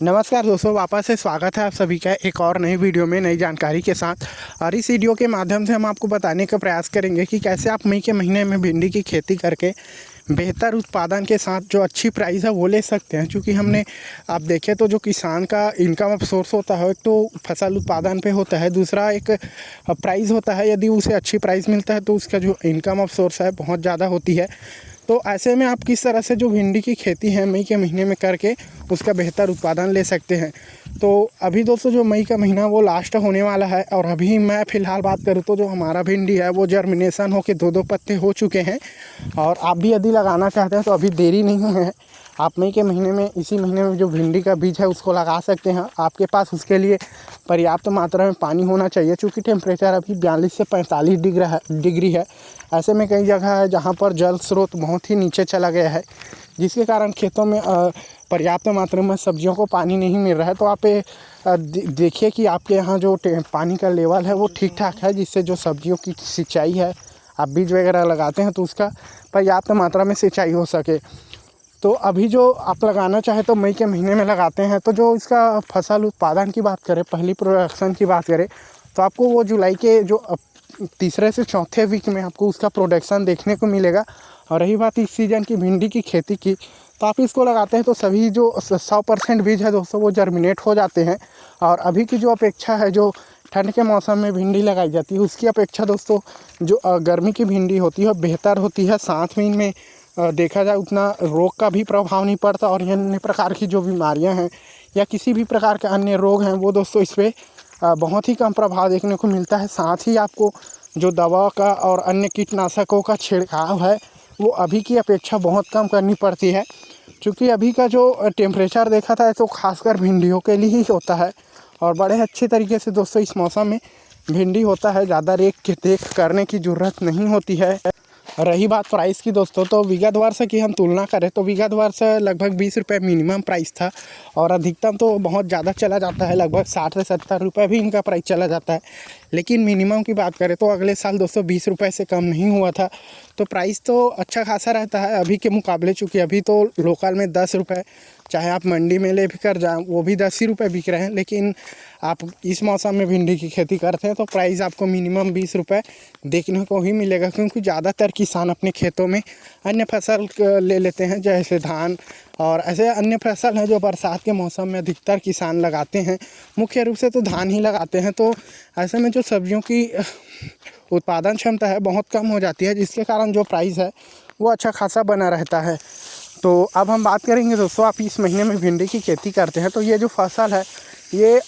नमस्कार दोस्तों, वापस से स्वागत है आप सभी का एक और नई वीडियो में नई जानकारी के साथ। और इस वीडियो के माध्यम से हम आपको बताने का प्रयास करेंगे कि कैसे आप मई के महीने में भिंडी की खेती करके बेहतर उत्पादन के साथ जो अच्छी प्राइस है वो ले सकते हैं। क्योंकि हमने आप देखें तो जो किसान का इनकम ऑफ सोर्स होता है, एक तो फसल उत्पादन पे होता है, दूसरा एक प्राइस होता है। यदि उसे अच्छी प्राइस मिलता है तो उसका जो इनकम ऑफ सोर्स है बहुत ज़्यादा होती है। तो ऐसे में आप किस तरह से जो भिंडी की खेती है मई के महीने में करके उसका बेहतर उत्पादन ले सकते हैं। तो अभी दोस्तों जो मई का महीना वो लास्ट होने वाला है, और अभी मैं फ़िलहाल बात करूँ तो जो हमारा भिंडी है वो जर्मिनेशन होकर दो पत्ते हो चुके हैं। और आप भी यदि लगाना चाहते हैं तो अभी देरी नहीं है, आप मई के महीने में इसी महीने में जो भिंडी का बीज है उसको लगा सकते हैं। आपके पास उसके लिए पर्याप्त मात्रा में पानी होना चाहिए, क्योंकि टेम्परेचर अभी 42 से 45 डिग्री है। ऐसे में कई जगह है जहाँ पर जल स्रोत बहुत ही नीचे चला गया है, जिसके कारण खेतों में पर्याप्त मात्रा में सब्जियों को पानी नहीं मिल रहा है। तो आप देखिए कि आपके यहाँ जो पानी का लेवल है वो ठीक ठाक है, जिससे जो सब्जियों की सिंचाई है, आप बीज वगैरह लगाते हैं तो उसका पर्याप्त मात्रा में सिंचाई हो सके। तो अभी जो आप लगाना चाहे तो मई के महीने में लगाते हैं। तो जो इसका फसल उत्पादन की बात करें, पहली प्रोडक्शन की बात करें, तो आपको वो जुलाई के जो तीसरे से चौथे वीक में आपको उसका प्रोडक्शन देखने को मिलेगा। और रही बात इस सीज़न की भिंडी की खेती की, तो आप इसको लगाते हैं तो सभी जो 100% बीज है दोस्तों वो जर्मिनेट हो जाते हैं। और अभी की जो अपेक्षा है, जो ठंड के मौसम में भिंडी लगाई जाती है उसकी अपेक्षा दोस्तों जो गर्मी की भिंडी होती है बेहतर होती है। साथ में इनमें देखा जाए उतना रोग का भी प्रभाव नहीं पड़ता, और अन्य प्रकार की जो बीमारियां हैं या किसी भी प्रकार के अन्य रोग हैं वो दोस्तों इस पर बहुत ही कम प्रभाव देखने को मिलता है। साथ ही आपको जो दवा का और अन्य कीटनाशकों का छिड़काव है वो अभी की अपेक्षा बहुत कम करनी पड़ती है। क्योंकि अभी का जो टेम्परेचर देखा था तो खासकर भिंडियों के लिए ही होता है, और बड़े अच्छे तरीके से दोस्तों इस मौसम में भिंडी होता है। ज़्यादा देख करने की ज़रूरत नहीं होती है। रही बात प्राइस की दोस्तों, तो विगत वर्ष की हम तुलना करें तो विगत वर्ष लगभग 20 रुपये मिनिमम प्राइस था, और अधिकतम तो बहुत ज़्यादा चला जाता है, लगभग 60 से 70 रुपये भी इनका प्राइस चला जाता है। लेकिन मिनिमम की बात करें तो अगले साल दोस्तों 20 रुपये से कम नहीं हुआ था। तो प्राइस तो अच्छा खासा रहता है अभी के मुकाबले। चूँकि अभी तो लोकल में 10 रुपये, चाहे आप मंडी में ले भी कर जाएँ वो भी 10 ही रुपये बिक रहे हैं। लेकिन आप इस मौसम में भिंडी की खेती करते हैं तो प्राइस आपको मिनिमम 20 रुपये देखने को ही मिलेगा। क्योंकि ज़्यादातर किसान अपने खेतों में अन्य फसल ले लेते हैं, जैसे धान और ऐसे अन्य फसल हैं जो बरसात के मौसम में अधिकतर किसान लगाते हैं। मुख्य रूप से तो धान ही लगाते हैं। तो ऐसे में जो सब्जियों की उत्पादन क्षमता है बहुत कम हो जाती है, जिसके कारण जो प्राइस है वो अच्छा खासा बना रहता है। तो अब हम बात करेंगे दोस्तों, आप इस महीने में भिंडी की खेती करते हैं तो ये जो फसल है ये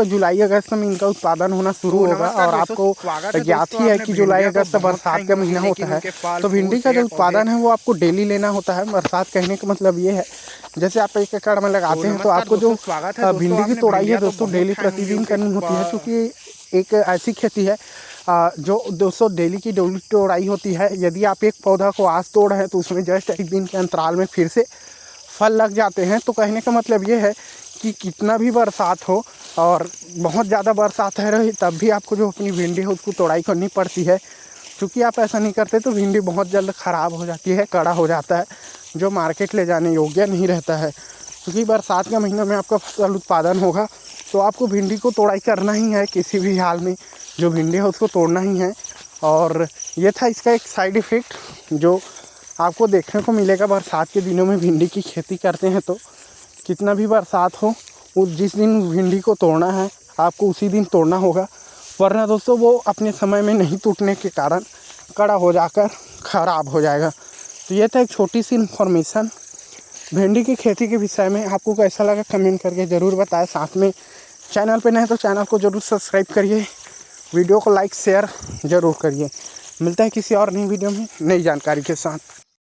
जुलाई अगस्त में इनका उत्पादन होना शुरू होगा। और आपको ज्ञात ही है कि जुलाई अगस्त बरसात का महीना होता है, तो भिंडी का जो उत्पादन है वो आपको डेली लेना होता है। बरसात कहने का मतलब ये है, जैसे आप 1 एकड़ में लगाते हैं तो आपको जो भिंडी की तोड़ाई है दोस्तों डेली प्रतिदिन करनी होती है। क्योंकि एक ऐसी खेती है जो दोस्तों डेली की तोड़ाई होती है। यदि आप एक पौधा को आज तोड़ हैं तो उसमें जस्ट 1 दिन के अंतराल में फिर से फल लग जाते हैं। तो कहने का मतलब ये है कि कितना भी बरसात हो और बहुत ज़्यादा बरसात है रही तब भी आपको जो अपनी भिंडी है उसको तोड़ाई करनी पड़ती है। क्योंकि आप ऐसा नहीं करते तो भिंडी बहुत जल्द ख़राब हो जाती है, कड़ा हो जाता है, जो मार्केट ले जाने योग्य नहीं रहता है। क्योंकि बरसात के महीने में आपका फसल उत्पादन होगा तो आपको भिंडी को तोड़ाई करना ही है, किसी भी हाल में जो भिंडी है उसको तोड़ना ही है। और ये था इसका एक साइड इफ़ेक्ट जो आपको देखने को मिलेगा बरसात के दिनों में भिंडी की खेती करते हैं तो कितना भी बरसात हो उस जिस दिन भिंडी को तोड़ना है आपको उसी दिन तोड़ना होगा, वरना दोस्तों वो अपने समय में नहीं टूटने के कारण कड़ा हो जाकर ख़राब हो जाएगा। तो ये था एक छोटी सी इन्फॉर्मेशन भिंडी की खेती के विषय में। आपको कैसा लगा कमेंट करके ज़रूर बताएं। साथ में चैनल पे नए तो चैनल को ज़रूर सब्सक्राइब करिए, वीडियो को लाइक शेयर ज़रूर करिए। मिलता है किसी और नई वीडियो में नई जानकारी के साथ।